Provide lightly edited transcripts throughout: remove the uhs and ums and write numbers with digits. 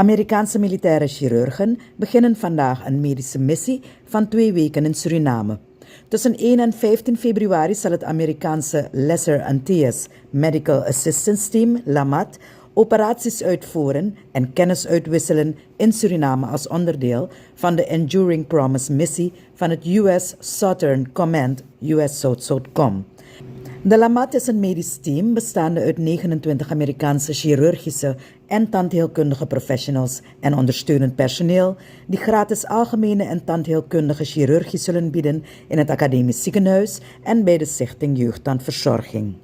Amerikaanse militaire chirurgen beginnen vandaag een medische missie van 2 weken in Suriname. Tussen 1 en 15 februari zal het Amerikaanse Lesser Antilles Medical Assistance Team, LAMAT, operaties uitvoeren en kennis uitwisselen in Suriname als onderdeel van de Enduring Promise missie van het US Southern Command, US SOUTHCOM. De LAMAT is een medisch team bestaande uit 29 Amerikaanse chirurgische en tandheelkundige professionals en ondersteunend personeel die gratis algemene en tandheelkundige chirurgie zullen bieden in het academisch ziekenhuis en bij de Stichting Jeugdtandverzorging.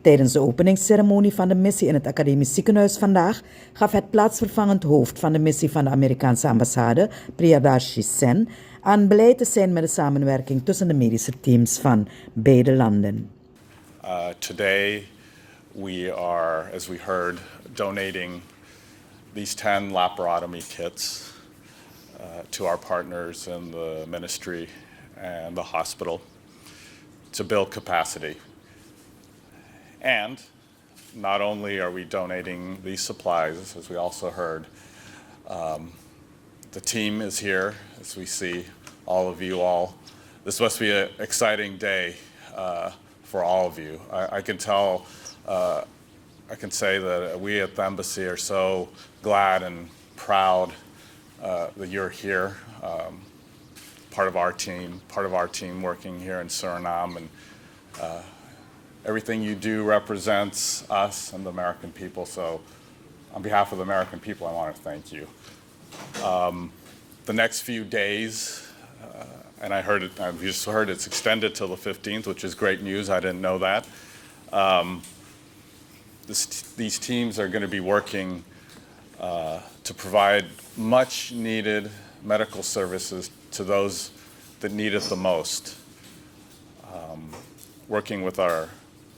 Tijdens de openingsceremonie van de missie in het academisch ziekenhuis vandaag gaf het plaatsvervangend hoofd van de missie van de Amerikaanse ambassade, Priyadarshan Sen, aan blij te zijn met de samenwerking tussen de medische teams van beide landen. Today we are, as we heard, donating these 10 laparotomy kits to our partners in the ministry and the hospital to build capacity. And not only are we donating these supplies, as we also heard, the team is here, as we see all of you all. This must be an exciting day for all of you. I can tell, I can say that we at the embassy are so glad and proud that you're here, part of our team working here in Suriname, and everything you do represents us and the American people. So on behalf of the American people, I want to thank you. The next few days, and we just heard it's extended till the 15th, which is great news. I didn't know that. These teams are going to be working to provide much needed medical services to those that need it the most. Working with our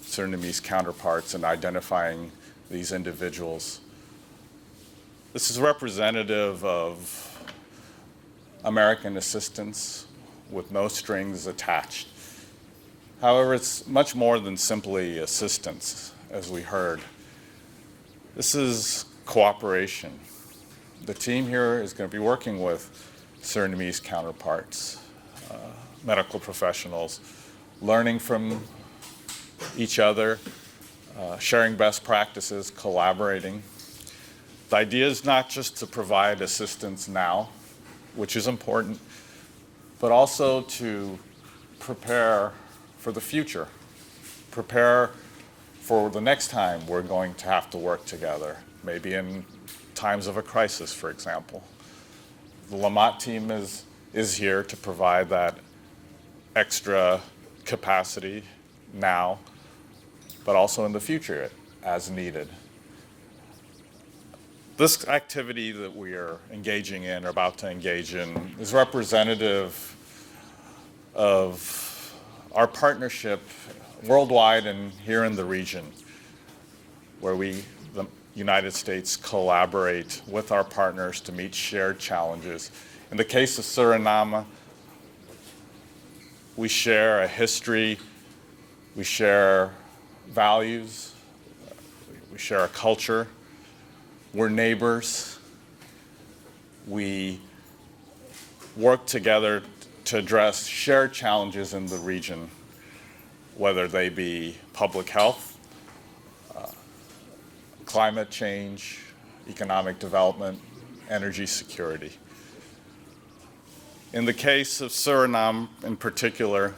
Surinamese counterparts and identifying these individuals. This is representative of American assistance with no strings attached. However, it's much more than simply assistance, as we heard. This is cooperation. The team here is going to be working with Surinamese counterparts, medical professionals, learning from each other, sharing best practices, collaborating. The idea is not just to provide assistance now, which is important, but also to prepare for the future, prepare for the next time we're going to have to work together, maybe in times of a crisis, for example. The LAMAT team is here to provide that extra capacity now, but also in the future as needed. This activity that we are engaging in, or about to engage in, is representative of our partnership worldwide and here in the region, where we, the United States, collaborate with our partners to meet shared challenges. In the case of Suriname, we share a history, we share values, we share a culture, we're neighbors, we work together to address shared challenges in the region, whether they be public health, climate change, economic development, energy security. In the case of Suriname in particular,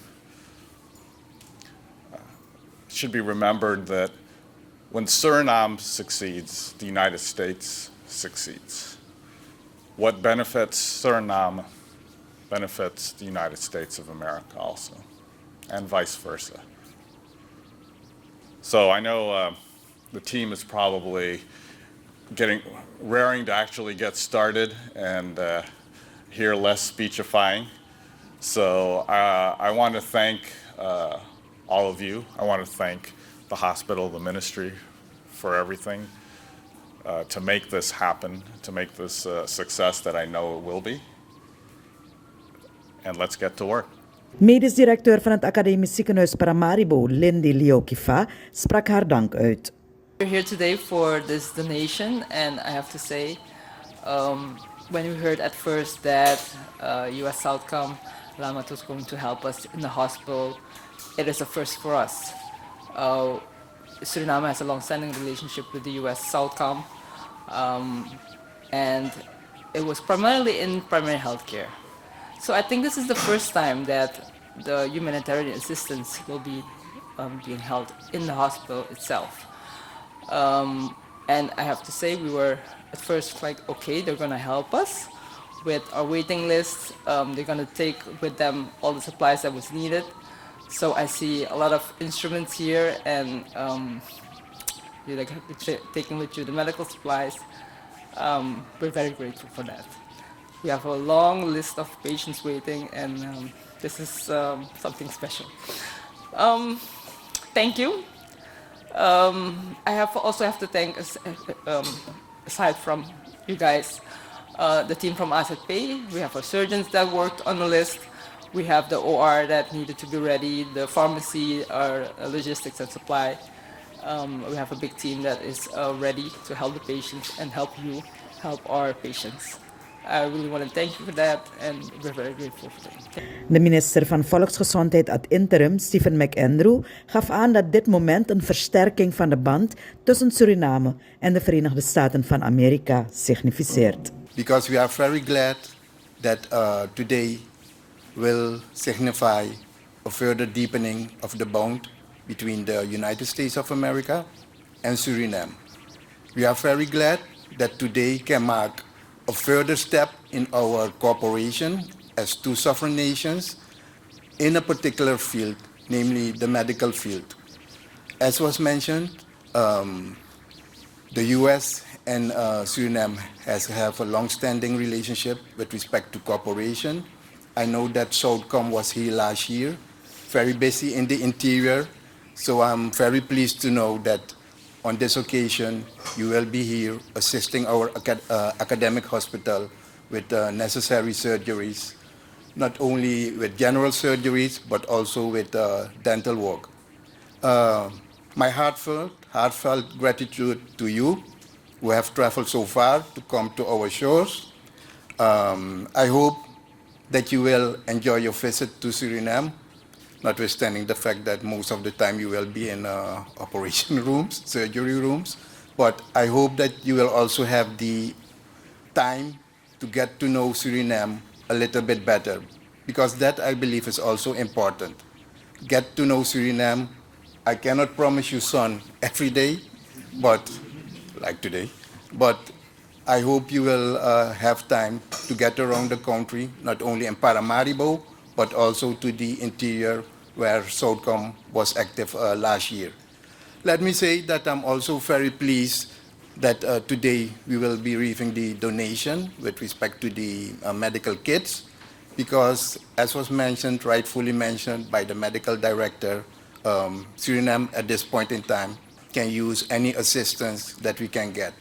it should be remembered that when Suriname succeeds, the United States succeeds. What benefits Suriname benefits the United States of America also, and vice versa. So I know the team is probably raring to actually get started and hear less speechifying. So I want to thank all of you. I want to thank the hospital, the ministry, for everything to make this happen, to make this a success that I know it will be. And let's get to work. Medisch directeur van het academisch ziekenhuis Paramaribo, Lindy Liokifa, sprak haar dank uit. We're here today for this donation, and I have to say When we heard at first that U.S. Southcom Lamat was going to help us in the hospital, it is a first for us. Uh, Suriname has a long-standing relationship with the U.S. Southcom, and it was primarily in primary healthcare. So I think this is the first time that the humanitarian assistance will be being held in the hospital itself. And I have to say, we were at first like, okay, they're gonna help us with our waiting list. They're gonna take with them all the supplies that was needed. So I see a lot of instruments here, and you like have to taking with you the medical supplies. We're very grateful for that. We have a long list of patients waiting, and this is something special. Um, Thank you. I also have to thank, aside from you guys, the team from Asset Pay. We have our surgeons that worked on the list. We have the OR that needed to be ready, the pharmacy, our logistics and supply. We have a big team that is ready to help the patients and help you help our patients. I really want to thank you for that, and we're very grateful for that. De minister van Volksgezondheid ad interim, Stephen McAndrew, gaf aan dat dit moment een versterking van de band tussen Suriname en de Verenigde Staten van Amerika significeert. Because we are very glad that today will signify a further deepening of the bond between the United States of America and Suriname. We are very glad that today can mark a further step in our cooperation as two sovereign nations in a particular field, namely the medical field. As was mentioned, the U.S. and Suriname have a long-standing relationship with respect to cooperation. I know that Southcom was here last year, very busy in the interior, so I'm very pleased to know that on this occasion you will be here assisting our academic hospital with necessary surgeries, not only with general surgeries, but also with dental work. My heartfelt gratitude to you who have traveled so far to come to our shores. I hope that you will enjoy your visit to Suriname, notwithstanding the fact that most of the time you will be in operation rooms, surgery rooms. But I hope that you will also have the time to get to know Suriname a little bit better, because that, I believe, is also important. Get to know Suriname. I cannot promise you sun every day, but like today, but I hope you will have time to get around the country, not only in Paramaribo, but also to the interior where Southcom was active last year. Let me say that I'm also very pleased that today we will be receiving the donation with respect to the medical kits, because as was mentioned, rightfully mentioned by the medical director, Suriname at this point in time can use any assistance that we can get.